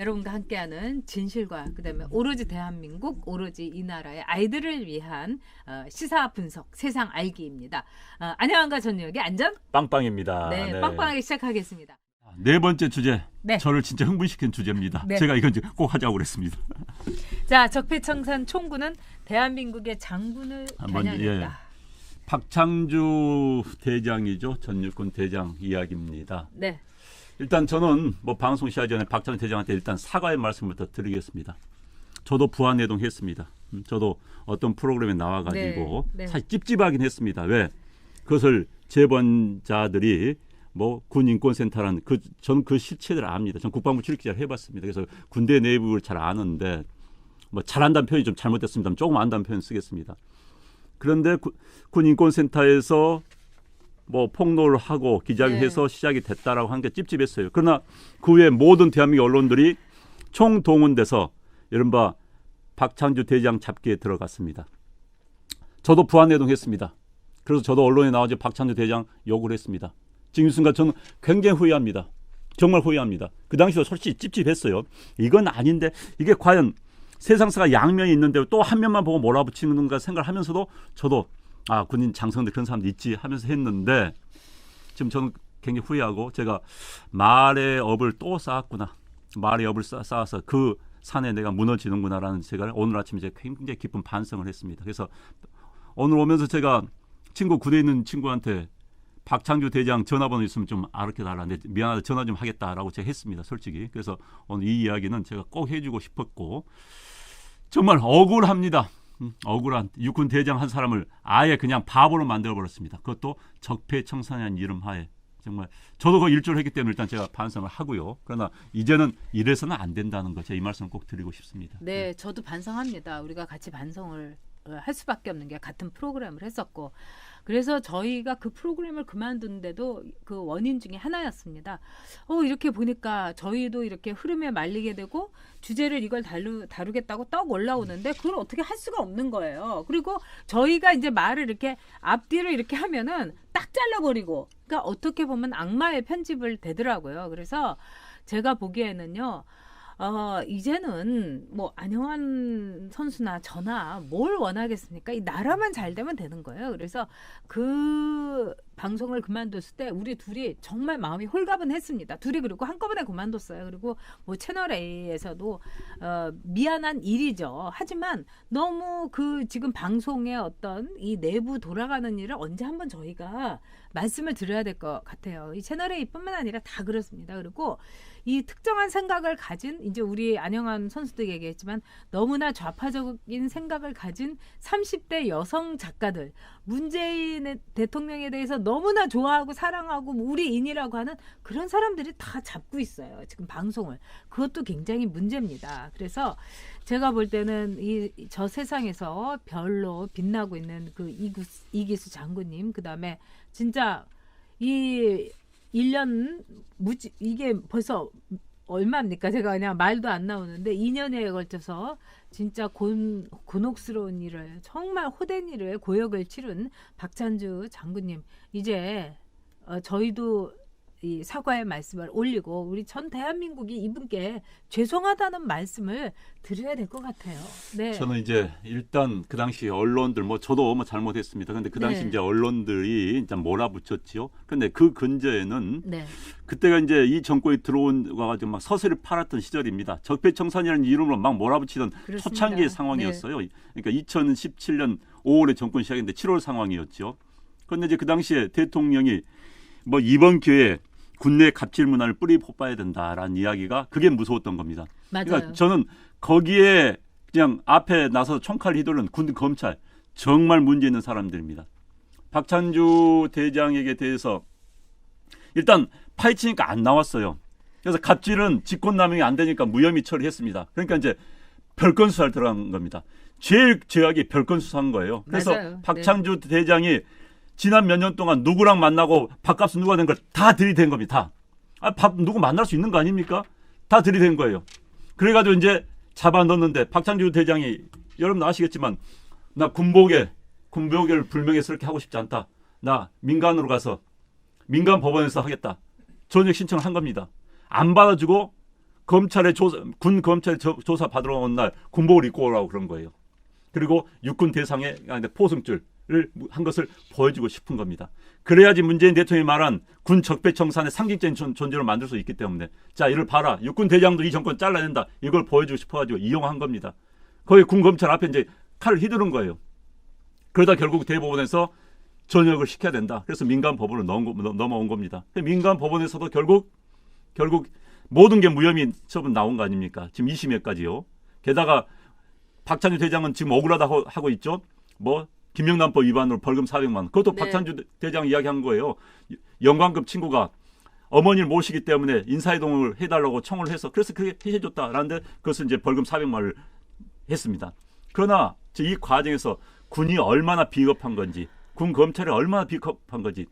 여러분과 함께하는 진실과 그다음에 오로지 대한민국, 오로지 이 나라의 아이들을 위한 시사 분석, 세상 알기입니다. 안녕한가 전역의 안전 빵빵입니다. 네, 네. 빵빵하게 시작하겠습니다. 네 번째 주제, 네. 저를 진짜 흥분시킨 주제입니다. 네. 제가 이건 꼭 하자고 그랬습니다. 자, 적폐청산 총구는 대한민국의 장군을 겨냥했다. 박창주 대장이죠. 전유권 대장 이야기입니다. 네. 일단 저는 뭐 방송 시작 전에 박창주 대장한테 일단 사과의 말씀부터 드리겠습니다. 저도 부안해동 했습니다. 저도 어떤 프로그램에 나와가지고 네. 사실 찝찝하긴 했습니다. 왜? 그것을 제보자들이 뭐 군인권센터라는 저는 그 실체를 압니다. 전 국방부 출입기자를 해봤습니다. 그래서 군대 내부를 잘 아는데 뭐 잘한다는 표현이 좀 잘못됐습니다. 조금 안다는 표현 쓰겠습니다. 그런데 군인권센터에서 뭐 폭로를 하고 기자회견해서 네. 시작이 됐다라고 한 게 찝찝했어요. 그러나 그 외에 모든 대한민국 언론들이 총동원돼서 이른바 박창주 대장 잡기에 들어갔습니다. 저도 부안해동했습니다. 그래서 저도 언론에 나와서 박창주 대장 욕을 했습니다. 지금 이 순간 저는 굉장히 후회합니다. 정말 후회합니다. 그 당시에 솔직히 찝찝했어요. 이건 아닌데 이게 과연 세상사가 양면이 있는데 또 한 면만 보고 몰아붙이는가 생각을 하면서도 저도 군인 장성들 그런 사람도 있지 하면서 했는데 지금 저는 굉장히 후회하고 제가 말의 업을 또 쌓았구나. 말의 업을 쌓아서 그 산에 내가 무너지는구나라는 제가 오늘 아침에 제가 굉장히 깊은 반성을 했습니다. 그래서 오늘 오면서 제가 친구 군대에 있는 친구한테 박창주 대장 전화번호 있으면 좀 알려달라. 미안하다 전화 좀 하겠다라고 제가 했습니다. 솔직히. 그래서 오늘 이 이야기는 제가 꼭 해주고 싶었고 정말 억울합니다. 억울한 육군 대장 한 사람을 아예 그냥 바보로 만들어버렸습니다. 그것도 적폐청산이라는 이름 하에. 정말 저도 그 일조를 했기 때문에 일단 제가 반성을 하고요. 그러나 이제는 이래서는 안 된다는 거 제가 이 말씀을 꼭 드리고 싶습니다. 네, 저도 반성합니다. 우리가 같이 반성을 할 수밖에 없는 게 같은 프로그램을 했었고 그래서 저희가 그 프로그램을 그만둔데도 그 원인 중에 하나였습니다. 이렇게 보니까 저희도 이렇게 흐름에 말리게 되고 주제를 이걸 다루겠다고 떡 올라오는데 그걸 어떻게 할 수가 없는 거예요. 그리고 저희가 이제 말을 이렇게 앞뒤로 이렇게 하면은 딱 잘라버리고 그러니까 어떻게 보면 악마의 편집을 되더라고요. 그래서 제가 보기에는요. 이제는 뭐 안영환 선수나 저나 뭘 원하겠습니까? 이 나라만 잘 되면 되는 거예요. 그래서 그 방송을 그만뒀을 때 우리 둘이 정말 마음이 홀가분했습니다. 둘이 그리고 한꺼번에 그만뒀어요. 그리고 뭐 채널 A에서도 미안한 일이죠. 하지만 너무 그 지금 방송의 어떤 이 내부 돌아가는 일을 언제 한번 저희가 말씀을 드려야 될 것 같아요. 이 채널 A뿐만 아니라 다 그렇습니다. 그리고 이 특정한 생각을 가진 이제 우리 안영환 선수도 얘기했지만 너무나 좌파적인 생각을 가진 30대 여성 작가들 문재인 대통령에 대해서 너무나 좋아하고 사랑하고 우리인이라고 하는 그런 사람들이 다 잡고 있어요. 지금 방송을. 그것도 굉장히 문제입니다. 그래서 제가 볼 때는 저 세상에서 별로 빛나고 있는 그 이기수 장군님 그다음에 진짜 이 1년 이게 벌써 얼마입니까? 제가 그냥 말도 안 나오는데 2년에 걸쳐서 진짜 곤혹스러운 일을 정말 호된 일을 고역을 치른 박찬주 장군님 이제 저희도 이 사과의 말씀을 올리고 우리 전 대한민국이 이분께 죄송하다는 말씀을 드려야 될 것 같아요. 네. 저는 이제 일단 그 당시 언론들 저도 잘못했습니다. 근데 그 당시 네. 이제 언론들이 이제 몰아붙였지요. 근데 그 근저에는 네. 그때가 이제 이 정권이 들어온 와가지고 막 서슬을 팔았던 시절입니다. 적폐청산이라는 이름으로 막 몰아붙이던 그렇습니다. 초창기의 상황이었어요. 네. 그러니까 2017년 5월에 정권 시작했는데 7월 상황이었죠. 그런데 이제 그 당시에 대통령이 뭐 이번 기회에 군내 갑질 문화를 뿌리 뽑아야 된다라는 이야기가 그게 무서웠던 겁니다. 맞아요. 그러니까 저는 거기에 그냥 앞에 나서서 총칼 휘두른 군 검찰 정말 문제 있는 사람들입니다. 박찬주 대장에게 대해서 일단 파헤치니까 안 나왔어요. 그래서 갑질은 직권남용이 안 되니까 무혐의 처리했습니다. 그러니까 이제 별건 수사를 들어간 겁니다. 제일 죄악이 별건 수사한 거예요. 그래서 맞아요. 박창주 네. 대장이 지난 몇 년 동안 누구랑 만나고 밥값은 누가 낸 걸 다 들이댄 겁니다. 밥 누구 만날 수 있는 거 아닙니까? 다 들이댄 거예요. 그래가지고 이제 잡아 넣었는데 박창주 대장이 여러분 아시겠지만 나 군복을 불명예스럽게 하고 싶지 않다. 나 민간으로 가서 민간 법원에서 하겠다. 전역 신청을 한 겁니다. 안 받아주고 검찰의 군 검찰의 조사 받으러 온 날 군복을 입고 오라고 그런 거예요. 그리고 육군 대상의 포승줄을 한 것을 보여주고 싶은 겁니다. 그래야지 문재인 대통령이 말한 군 적폐청산의 상징적인 존재로 만들 수 있기 때문에 자 이를 봐라. 육군 대장도 이 정권 잘라낸다. 이걸 보여주고 싶어가지고 이용한 겁니다. 거기 군 검찰 앞에 이제 칼을 휘두른 거예요. 그러다 결국 대법원에서 전역을 시켜야 된다. 그래서 민간 법원으로 넘어온 겁니다. 민간 법원에서도 결국 모든 게 무혐의 처분 나온 거 아닙니까? 지금 2심에까지요. 게다가 박찬주 대장은 지금 억울하다고 하고 있죠. 뭐 김영란법 위반으로 벌금 400만 원. 그것도 네. 박찬주 대장 이야기한 거예요. 영광급 친구가 어머니를 모시기 때문에 인사이동을 해달라고 청을 해서 그래서 그게 해줬다라는데 그것을 이제 벌금 400만 원을 했습니다. 그러나 이 과정에서 군이 얼마나 비겁한 건지 군 검찰이 얼마나 비겁한 건지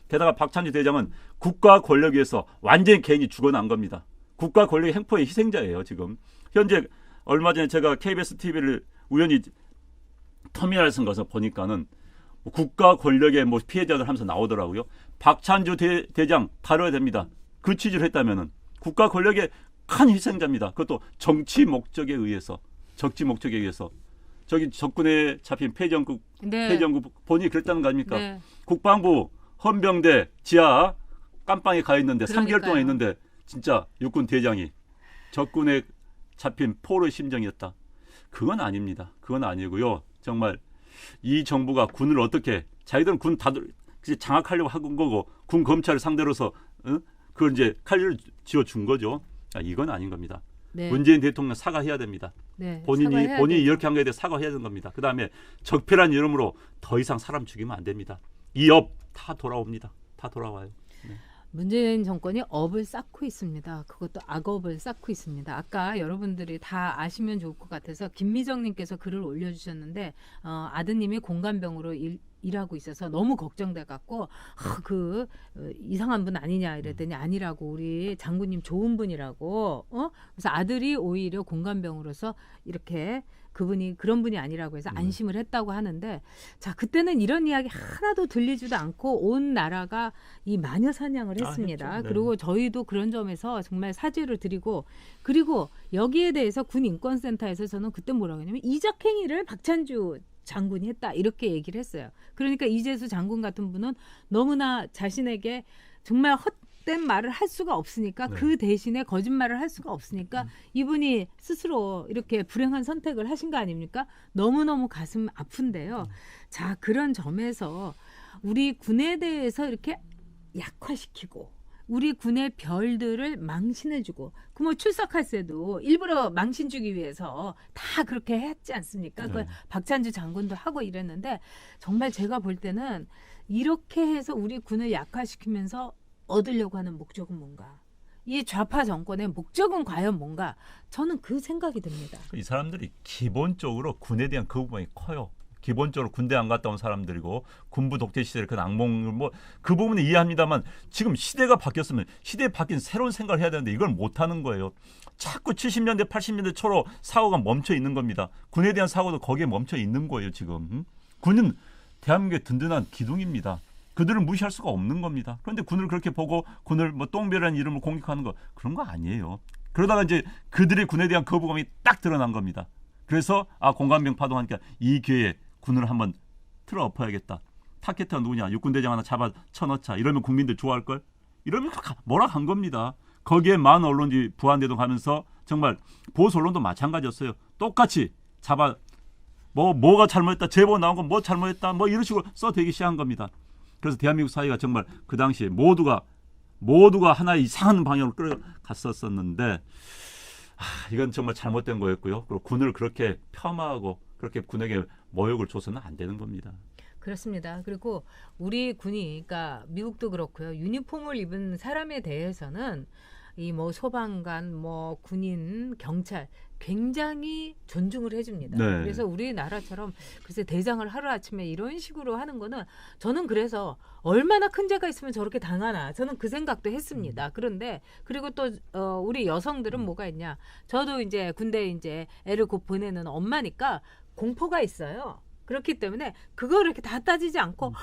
게다가 박찬주 대장은 국가 권력 위해서 완전히 개인이 죽어난 겁니다. 국가 권력의 행포의 희생자예요. 지금 현재 얼마 전에 제가 KBS TV를 우연히 터미널에서 가서 보니까는 국가 권력의 뭐 피해자들 하면서 나오더라고요. 박찬주 대장 다뤄야 됩니다. 그 취지를 했다면은 국가 권력의 큰 희생자입니다. 그것도 정치 목적에 의해서 저기 적군에 잡힌 패전국 본인이 그랬다는 거 아닙니까? 네. 국방부 헌병대 지하 깜빵에 가 있는데 그러니까요. 3개월 동안 있는데 진짜 육군 대장이 적군에 잡힌 포로의 심정이었다. 그건 아닙니다. 그건 아니고요. 정말 이 정부가 군을 어떻게 자기들은 군 다들 장악하려고 한 거고 군 검찰을 상대로서 그걸 이제 칼을 쥐어준 거죠. 이건 아닌 겁니다. 네. 문재인 대통령 사과해야 됩니다. 네, 본인이 사과해야 이렇게 한 거에 대해 사과해야 되는 겁니다. 그다음에 적폐란 이름으로 더 이상 사람 죽이면 안 됩니다. 이 업 다 돌아옵니다. 다 돌아와요. 문재인 정권이 업을 쌓고 있습니다. 그것도 악업을 쌓고 있습니다. 아까 여러분들이 다 아시면 좋을 것 같아서 김미정님께서 글을 올려주셨는데 아드님이 공감병으로 일하고 있어서 너무 걱정돼 갖고 이상한 분 아니냐 이랬더니 아니라고 우리 장군님 좋은 분이라고 그래서 아들이 오히려 공감병으로서 이렇게 그분이 그런 분이 아니라고 해서 안심을 했다고 하는데 자 그때는 이런 이야기 하나도 들리지도 않고 온 나라가 이 마녀 사냥을 했습니다. 했죠. 네. 그리고 저희도 그런 점에서 정말 사죄를 드리고 그리고 여기에 대해서 군인권센터에서 저는 그때 뭐라고 했냐면 이적행위를 박찬주 장군이 했다 이렇게 얘기를 했어요. 그러니까 이재수 장군 같은 분은 너무나 자신에게 정말 헛된 말을 할 수가 없으니까 그 대신에 거짓말을 할 수가 없으니까 이분이 스스로 이렇게 불행한 선택을 하신 거 아닙니까? 너무너무 가슴 아픈데요. 자 그런 점에서 우리 군에 대해서 이렇게 약화시키고 우리 군의 별들을 망신해주고 그 뭐 출석할 때도 일부러 망신 주기 위해서 다 그렇게 했지 않습니까? 그 박찬주 장군도 하고 이랬는데 정말 제가 볼 때는 이렇게 해서 우리 군을 약화시키면서 얻으려고 하는 목적은 뭔가? 이 좌파 정권의 목적은 과연 뭔가? 저는 그 생각이 듭니다. 이 사람들이 기본적으로 군에 대한 거부감이 커요. 기본적으로 군대 안 갔다 온 사람들이고 군부 독재 시절의 그 악몽을 그 부분은 이해합니다만 지금 시대가 바뀌었으면 시대에 바뀐 새로운 생각을 해야 되는데 이걸 못하는 거예요. 자꾸 70년대 80년대 초로 사고가 멈춰 있는 겁니다. 군에 대한 사고도 거기에 멈춰 있는 거예요. 지금 군은 대한민국의 든든한 기둥입니다. 그들을 무시할 수가 없는 겁니다. 그런데 군을 그렇게 보고 군을 뭐 똥배라는 이름을 공격하는 거 그런 거 아니에요. 그러다가 이제 그들의 군에 대한 거부감이 딱 드러난 겁니다. 그래서 공감병 파동하니까 이 기회에 군을 한번 틀어 엎어야겠다. 타겟가 누구냐? 육군대장 하나 잡아 쳐넣자. 이러면 국민들 좋아할 걸. 이러면 뭐라 한 겁니다. 거기에 많은 언론들이 부안대동 하면서 정말 보수 언론도 마찬가지였어요. 똑같이 잡아 뭐가 잘못했다. 제보 나온 건 뭐 잘못했다. 뭐 이런 식으로 써대기 시작한 겁니다. 그래서 대한민국 사회가 정말 그 당시에 모두가 하나의 이상한 방향으로 끌어갔었었는데 이건 정말 잘못된 거였고요. 그리고 군을 그렇게 폄하하고 그렇게 군에게 모욕을 줘서는 안 되는 겁니다. 그렇습니다. 그리고 우리 군이, 그러니까 미국도 그렇고요. 유니폼을 입은 사람에 대해서는 이 뭐 소방관, 뭐 군인, 경찰 굉장히 존중을 해줍니다. 네. 그래서 우리나라처럼 글쎄 대장을 하루아침에 이런 식으로 하는 거는 저는 그래서 얼마나 큰 죄가 있으면 저렇게 당하나 저는 그 생각도 했습니다. 그런데 그리고 또 우리 여성들은 뭐가 있냐? 저도 이제 군대에 이제 애를 곧 보내는 엄마니까 공포가 있어요. 그렇기 때문에 그걸 이렇게 다 따지지 않고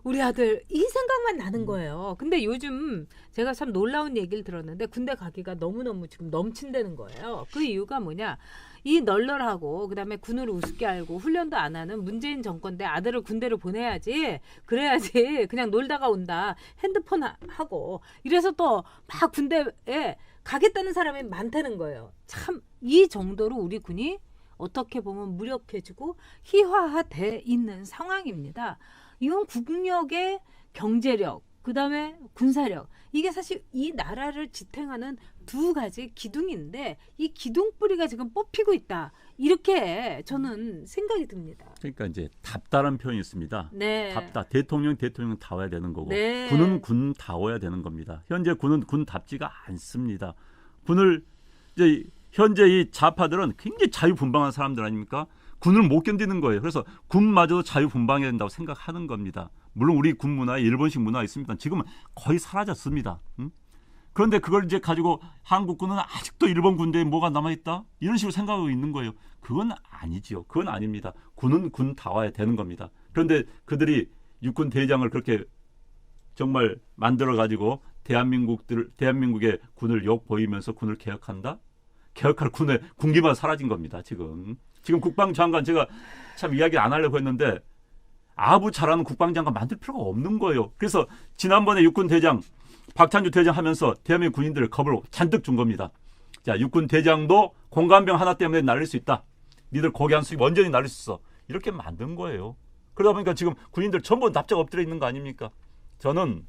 우리 아들 이 생각만 나는 거예요. 근데 요즘 제가 참 놀라운 얘기를 들었는데 군대 가기가 너무너무 지금 넘친다는 거예요. 그 이유가 뭐냐? 이 널널하고 그다음에 군을 우습게 알고 훈련도 안 하는 문재인 정권 때 아들을 군대를 보내야지 그래야지 그냥 놀다가 온다 핸드폰 하고 이래서 또 막 군대에 가겠다는 사람이 많다는 거예요. 참 이 정도로 우리 군이 어떻게 보면 무력해지고 희화화돼 있는 상황입니다. 이건 국력의 경제력, 그다음에 군사력, 이게 사실 이 나라를 지탱하는 두 가지 기둥인데 이 기둥뿌리가 지금 뽑히고 있다. 이렇게 저는 생각이 듭니다. 그러니까 이제 답다란 표현이 있습니다. 네. 답다. 대통령 다워야 되는 거고 네. 군은 군다워야 되는 겁니다. 현재 군은 군답지가 않습니다. 군을 이제 현재 이 좌파들은 굉장히 자유분방한 사람들 아닙니까? 군을 못 견디는 거예요. 그래서 군마저도 자유분방해야 된다고 생각하는 겁니다. 물론 우리 군 문화에 일본식 문화가 있습니다. 지금은 거의 사라졌습니다. 그런데 그걸 이제 가지고 한국군은 아직도 일본 군대에 뭐가 남아있다? 이런 식으로 생각하고 있는 거예요. 그건 아니지요. 그건 아닙니다. 군은 군다워야 되는 겁니다. 그런데 그들이 육군 대장을 그렇게 정말 만들어가지고 대한민국의 군을 욕보이면서 군을 개혁한다? 개혁할 군의 군기만 사라진 겁니다. 지금 국방장관 제가 참 이야기 안 하려고 했는데 아부 잘하는 국방장관 만들 필요가 없는 거예요. 그래서 지난번에 육군 대장 박찬주 대장 하면서 대한민국 군인들을 겁을 잔뜩 준 겁니다. 자, 육군 대장도 공감병 하나 때문에 날릴 수 있다. 니들 고개 한 숙이면 완전히 날릴 수 있어. 이렇게 만든 거예요. 그러다 보니까 지금 군인들 전부 납작 엎드려 있는 거 아닙니까? 저는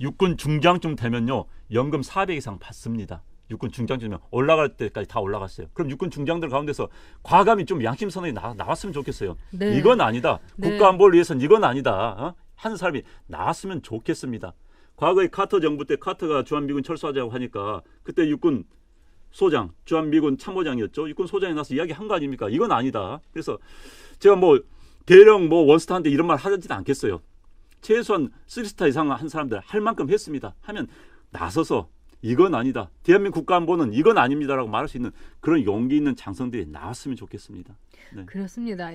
육군 중장쯤 되면요 연금 400 이상 받습니다. 육군 중장쯤이면 올라갈 때까지 다 올라갔어요. 그럼 육군 중장들 가운데서 과감히 좀 양심선언이 나왔으면 좋겠어요. 네. 이건 아니다. 네. 국가안보를 위해서는 이건 아니다. 하는 사람이 나왔으면 좋겠습니다. 과거에 카터 정부 때 카터가 주한미군 철수하자고 하니까 그때 육군 소장, 주한미군 참모장이었죠. 육군 소장이 나서 이야기한 거 아닙니까? 이건 아니다. 그래서 제가 뭐 대령 원스타인데 이런 말 하지는 않겠어요. 최소한 3스타 이상 한 사람들 할 만큼 했습니다. 하면 나서서 이건 아니다. 대한민국 국가안보는 이건 아닙니다라고 말할 수 있는 그런 용기 있는 장성들이 나왔으면 좋겠습니다. 네. 그렇습니다.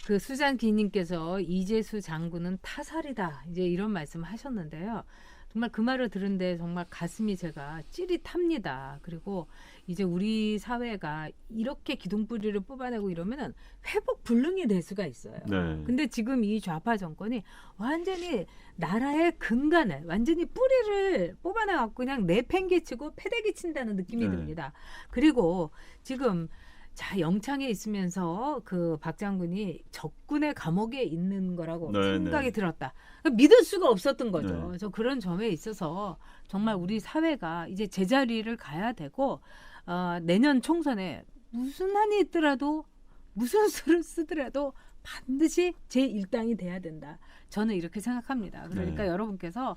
그 수장 기님께서 이재수 장군은 타살이다. 이제 이런 말씀을 하셨는데요. 정말 그 말을 들은데 정말 가슴이 제가 찌릿합니다. 그리고 이제 우리 사회가 이렇게 기둥뿌리를 뽑아내고 이러면은 회복 불능이 될 수가 있어요. 네. 근데 지금 이 좌파 정권이 완전히 나라의 근간을 완전히 뿌리를 뽑아내갖고 그냥 내팽개치고 패대기 친다는 느낌이 네. 듭니다. 그리고 지금 자 영창에 있으면서 그 박 장군이 적군의 감옥에 있는 거라고 네, 생각이 네. 들었다. 믿을 수가 없었던 거죠. 네. 저 그런 점에 있어서 정말 우리 사회가 이제 제자리를 가야 되고 내년 총선에 무슨 한이 있더라도 무슨 수를 쓰더라도 반드시 제1당이 돼야 된다. 저는 이렇게 생각합니다. 그러니까 네. 여러분께서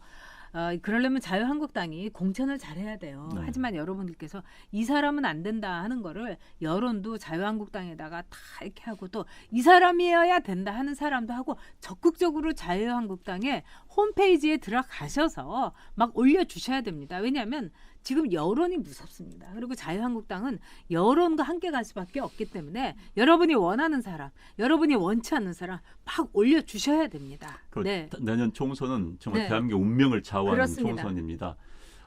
그러려면 자유한국당이 공천을 잘해야 돼요. 네. 하지만 여러분들께서 이 사람은 안 된다 하는 거를 여론도 자유한국당에다가 다 이렇게 하고 또 이 사람이어야 된다 하는 사람도 하고 적극적으로 자유한국당의 홈페이지에 들어가셔서 막 올려주셔야 됩니다. 왜냐하면 지금 여론이 무섭습니다. 그리고 자유한국당은 여론과 함께 갈 수밖에 없기 때문에 여러분이 원하는 사람, 여러분이 원치 않는 사람 막 올려주셔야 됩니다. 네. 내년 총선은 정말 네. 대한민국 운명을 좌우하는 그렇습니다. 총선입니다.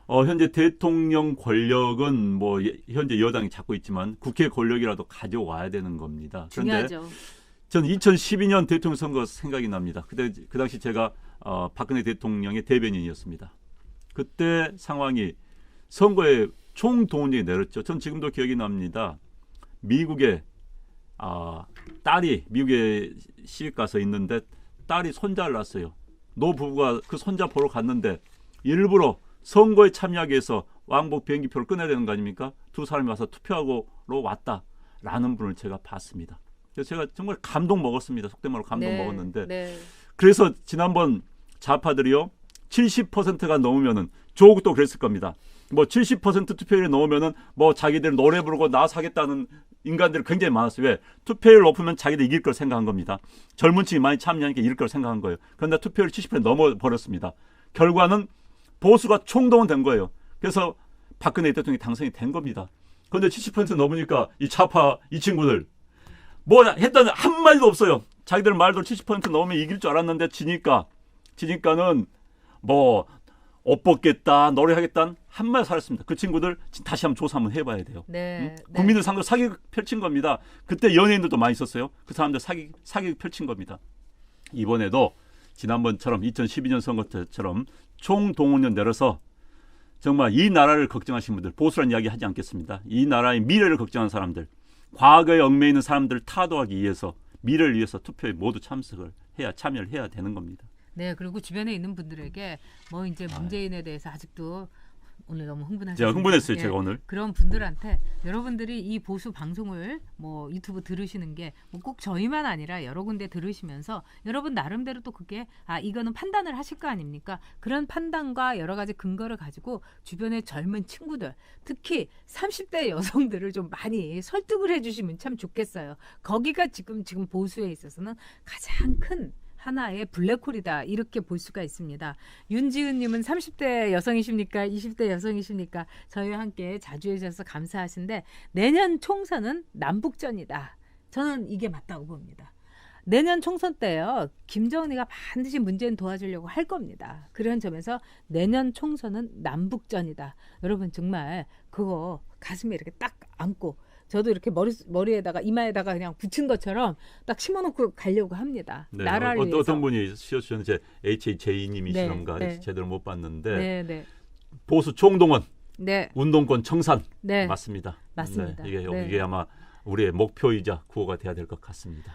현재 대통령 권력은 현재 여당이 잡고 있지만 국회 권력이라도 가져와야 되는 겁니다. 그런데 중요하죠. 저는 2012년 대통령 선거 생각이 납니다. 그때 그 당시 제가 박근혜 대통령의 대변인이었습니다. 그때 상황이 선거에 총동원령이 내렸죠. 전 지금도 기억이 납니다. 미국의 딸이 미국에 시집 가서 있는데 딸이 손자를 낳았어요. 노 부부가 그 손자 보러 갔는데 일부러 선거에 참여하기 위해서 왕복 비행기표를 끊어야 되는 거 아닙니까? 두 사람이 와서 투표하고 왔다라는 분을 제가 봤습니다. 그래서 제가 정말 감동 먹었습니다. 속된 말로 감동 먹었는데 네. 그래서 지난번 좌파들이요 70%가 넘으면은 조국도 그랬을 겁니다. 70% 투표율이 넘으면은 자기들 노래 부르고 나와서 하겠다는 인간들이 굉장히 많았어요. 왜? 투표율 높으면 자기들 이길 걸 생각한 겁니다. 젊은 층이 많이 참여하니까 이길 걸 생각한 거예요. 그런데 투표율 70% 넘어버렸습니다. 결과는 보수가 총동원된 거예요. 그래서 박근혜 대통령이 당선이 된 겁니다. 그런데 70% 넘으니까 이 좌파 이 친구들 했다는 한마디도 없어요. 자기들 말도 70% 넘으면 이길 줄 알았는데 지니까는 뭐 옷 벗겠다, 노래하겠다는 한말 살았습니다. 그 친구들 다시 한번 조사 한번 해봐야 돼요. 네. 네. 국민들 상대로 사기 펼친 겁니다. 그때 연예인들도 많이 있었어요. 그 사람들 사기 펼친 겁니다. 이번에도 지난번처럼 2012년 선거 때처럼 총동원령 내려서 정말 이 나라를 걱정하시는 분들, 보수란 이야기 하지 않겠습니다. 이 나라의 미래를 걱정하는 사람들, 과거에 얽매여 있는 사람들을 타도하기 위해서, 미래를 위해서 투표에 모두 참여를 해야 되는 겁니다. 네, 그리고 주변에 있는 분들에게 뭐 이제 문재인에 대해서 아직도 오늘 너무 흥분하셨어요. 제가 흥분했어요, 제가 오늘. 그런 분들한테 여러분들이 이 보수 방송을 뭐 유튜브 들으시는 게 뭐 꼭 저희만 아니라 여러 군데 들으시면서 여러분 나름대로 또 그게 이거는 판단을 하실 거 아닙니까? 그런 판단과 여러 가지 근거를 가지고 주변의 젊은 친구들, 특히 30대 여성들을 좀 많이 설득을 해주시면 참 좋겠어요. 거기가 지금 보수에 있어서는 가장 큰 하나의 블랙홀이다 이렇게 볼 수가 있습니다. 윤지은님은 30대 여성이십니까? 20대 여성이십니까? 저희와 함께 자주 해주셔서 감사하신데 내년 총선은 남북전이다. 저는 이게 맞다고 봅니다. 내년 총선 때요. 김정은이가 반드시 문재인 도와주려고 할 겁니다. 그런 점에서 내년 총선은 남북전이다. 여러분 정말 그거 가슴에 이렇게 딱 안고 저도 이렇게 머리에다가 이마에다가 그냥 붙인 것처럼 딱 심어놓고 가려고 합니다. 네, 나라를 위해서. 어떤 분이 씌워주셨는지 HHJ님이시던가 네. 제대로 못 봤는데 네. 보수 총동원, 네. 운동권 청산 네. 맞습니다. 맞습니다. 네, 이게 네. 아마 우리의 목표이자 구호가 돼야 될 것 같습니다.